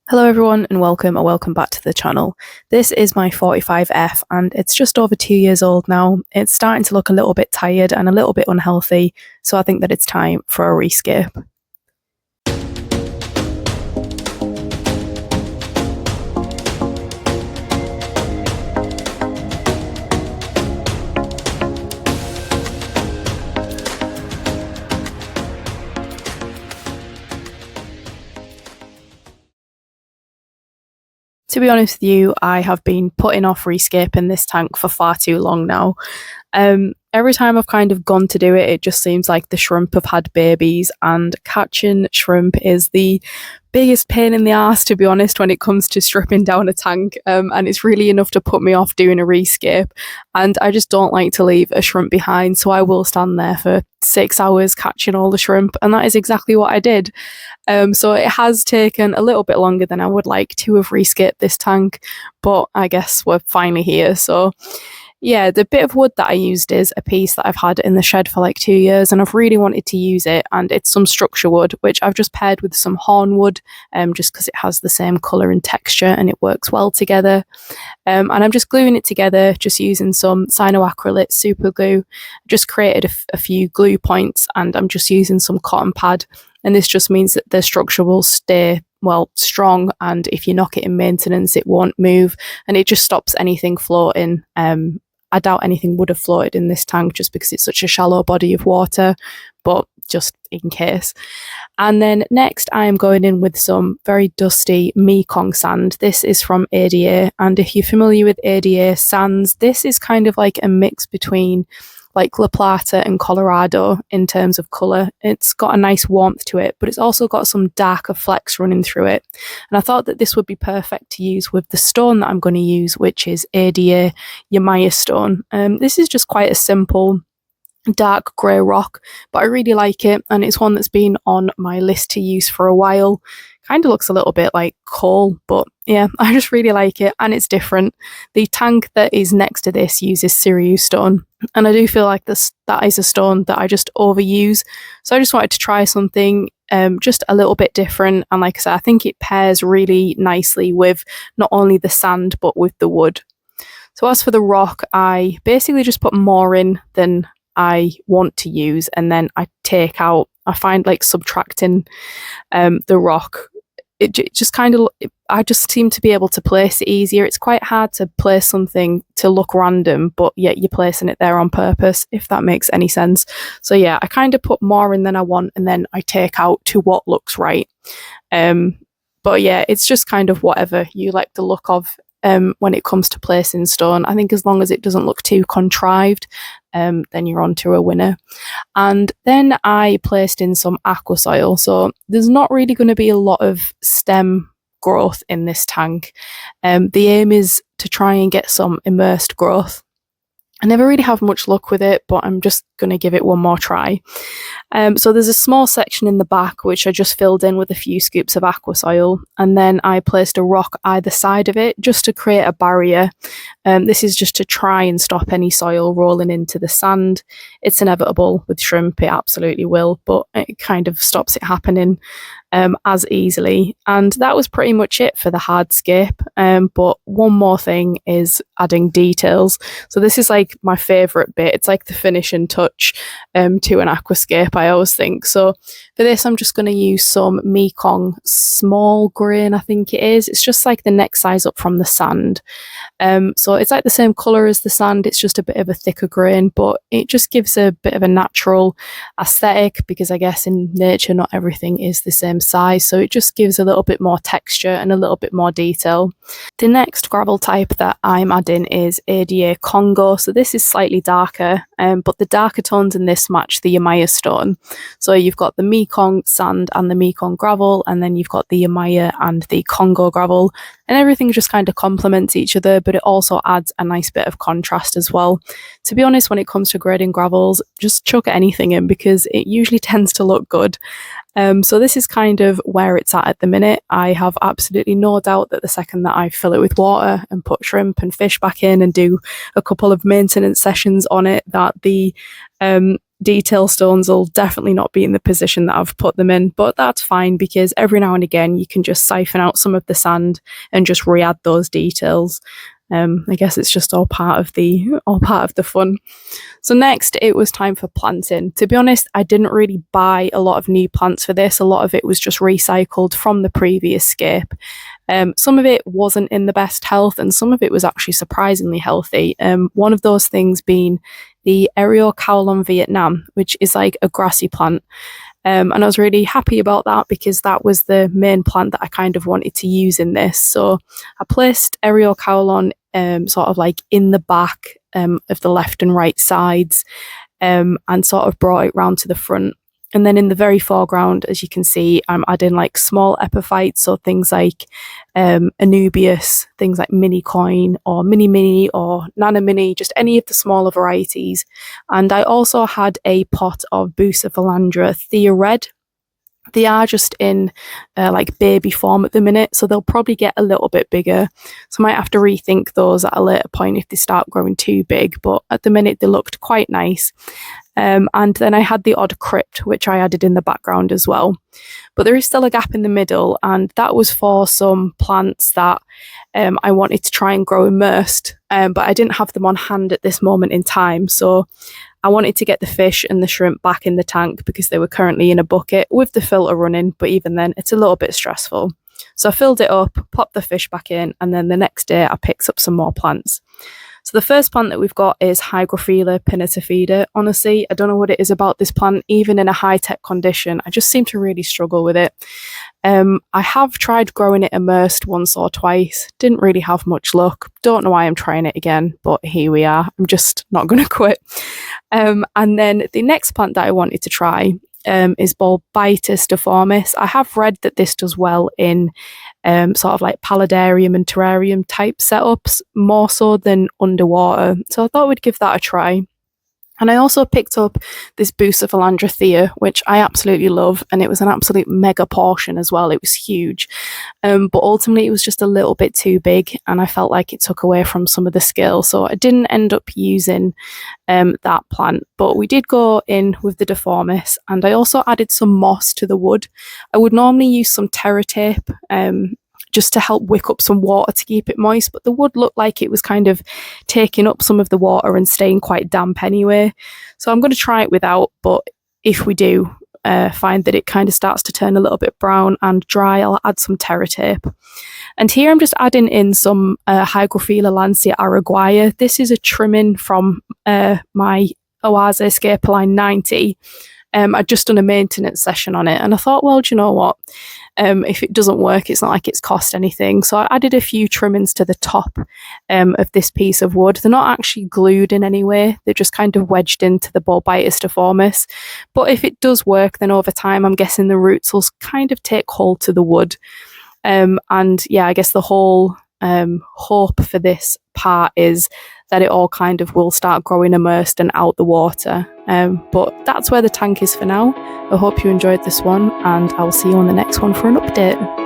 Hello everyone and welcome back to the channel. This is my 45F and it's just over 2 years old now. It's starting to look a little bit tired and a little bit unhealthy, so I think that it's time for a rescape. To be honest with you, I have been putting off rescaping this tank for far too long now. Every time I've kind of gone to do it, it just seems like the shrimp have had babies, and catching shrimp is the biggest pain in the arse, to be honest, when it comes to stripping down a tank, and it's really enough to put me off doing a rescape, and I just don't like to leave a shrimp behind, so I will stand there for 6 hours catching all the shrimp, and that is exactly what I did. So it has taken a little bit longer than I would like to have rescaped this tank, but I guess we're finally here. So yeah, the bit of wood that I used is a piece that I've had in the shed for like 2 years, and I've really wanted to use it, and it's some structure wood, which I've just paired with some hornwood, just because it has the same colour and texture and it works well together. And I'm just gluing it together, just using some cyanoacrylate super glue. Just created a few glue points, and I'm just using some cotton pad, and this just means that the structure will stay strong, and if you knock it in maintenance it won't move, and it just stops anything floating. I doubt anything would have floated in this tank just because it's such a shallow body of water, but just in case. And then next I am going in with some very dusty Mekong sand. This is from ADA, and if you're familiar with ADA sands, this is kind of like a mix between like La Plata and Colorado in terms of colour. It's got a nice warmth to it, but it's also got some darker flecks running through it. And I thought that this would be perfect to use with the stone that I'm going to use, which is ADA Yamaya stone. This is just quite a simple dark grey rock, but I really like it, and it's one that's been on my list to use for a while. Kind of looks a little bit like coal, but yeah, I just really like it, and it's different. The tank that is next to this uses Sirius stone, and I do feel like that is a stone that I just overuse, so I just wanted to try something just a little bit different, and like I said, I think it pairs really nicely with not only the sand but with the wood. So as for the rock, I basically just put more in than I want to use, and then I find like subtracting the rock, it just kind of, I just seem to be able to place it easier. It's quite hard to place something to look random, but yet you're placing it there on purpose, if that makes any sense. So yeah, I kind of put more in than I want, and then I take out to what looks right. But yeah, it's just kind of whatever you like the look of when it comes to placing stone. I think as long as it doesn't look too contrived, then you're on to a winner. And then I placed in some aqua soil. So there's not really going to be a lot of stem growth in this tank. The aim is to try and get some immersed growth. I never really have much luck with it, but I'm just going to give it one more try. So there's a small section in the back which I just filled in with a few scoops of aqua soil, and then I placed a rock either side of it just to create a barrier. This is just to try and stop any soil rolling into the sand. It's inevitable with shrimp, it absolutely will, but it kind of stops it happening as easily. And that was pretty much it for the hardscape. But one more thing is adding details. So this is like my favourite bit. It's like the finishing touch to an aquascape, I always think. So for this, I'm just going to use some Mekong small grain, I think it is. It's just like the next size up from the sand. So it's like the same colour as the sand, it's just a bit of a thicker grain, but it just gives a bit of a natural aesthetic, because I guess in nature not everything is the same size, so it just gives a little bit more texture and a little bit more detail. The next gravel type that I'm adding is ADA Congo. So this is slightly darker, but the darker tones in this match the Yamaya stone. So you've got the Mekong sand and the Mekong gravel, and then you've got the Yamaya and the Congo gravel, and everything just kind of complements each other, but it also adds a nice bit of contrast as well. To be honest, when it comes to grading gravels, just chuck anything in because it usually tends to look good. So this is kind of where it's at the minute. I have absolutely no doubt that the second that I fill it with water and put shrimp and fish back in and do a couple of maintenance sessions on it, that the detail stones will definitely not be in the position that I've put them in, but that's fine because every now and again you can just siphon out some of the sand and just re-add those details. I guess it's just all part of the fun. So next it was time for planting. To be honest, I didn't really buy a lot of new plants for this. A lot of it was just recycled from the previous scape. Some of it wasn't in the best health and some of it was actually surprisingly healthy. One of those things being the Areocaulon Vietnam, which is like a grassy plant. And I was really happy about that because that was the main plant that I kind of wanted to use in this. So I placed Areocaulon sort of like in the back of the left and right sides and sort of brought it round to the front. And then in the very foreground, as you can see, I'm adding like small epiphytes, so things like Anubias, things like mini coin or mini or nana mini, just any of the smaller varieties. And I also had a pot of Bucephalandra Thea Red. They are just in like baby form at the minute, so they'll probably get a little bit bigger. So I might have to rethink those at a later point if they start growing too big, but at the minute they looked quite nice. And then I had the odd crypt, which I added in the background as well. But there is still a gap in the middle, and that was for some plants that I wanted to try and grow immersed, but I didn't have them on hand at this moment in time. So I wanted to get the fish and the shrimp back in the tank because they were currently in a bucket with the filter running, but even then it's a little bit stressful. So I filled it up, popped the fish back in, and then the next day I picked up some more plants. So the first plant that we've got is Hygrophila pinnatifida. Honestly, I don't know what it is about this plant, even in a high-tech condition. I just seem to really struggle with it. I have tried growing it immersed once or twice. Didn't really have much luck. Don't know why I'm trying it again, but here we are. I'm just not going to quit. And then the next plant that I wanted to try is Bulbitis deformis. I have read that this does well in sort of like paludarium and terrarium type setups, more so than underwater. So I thought we'd give that a try. And I also picked up this Bucephalandra Thea, which I absolutely love, and it was an absolute mega portion as well. It was huge, but ultimately it was just a little bit too big, and I felt like it took away from some of the skill. So I didn't end up using that plant, but we did go in with the deformis, and I also added some moss to the wood. I would normally use some Terra tape, just to help wick up some water to keep it moist, but the wood looked like it was kind of taking up some of the water and staying quite damp anyway. So I'm going to try it without, but if we do find that it kind of starts to turn a little bit brown and dry, I'll add some Terra tape. And here I'm just adding in some Hygrophila lancia araguaia. This is a trimming from my Oase Scaper line 90. I'd just done a maintenance session on it, and I thought, well, do you know what? If it doesn't work, it's not like it's cost anything. So I added a few trimmings to the top of this piece of wood. They're not actually glued in any way. They're just kind of wedged into the Bulbitis deformis. But if it does work, then over time, I'm guessing the roots will kind of take hold to the wood. And yeah, I guess the whole hope for this part is that it all kind of will start growing immersed and out the water. But that's where the tank is for now. I hope you enjoyed this one, and I'll see you on the next one for an update.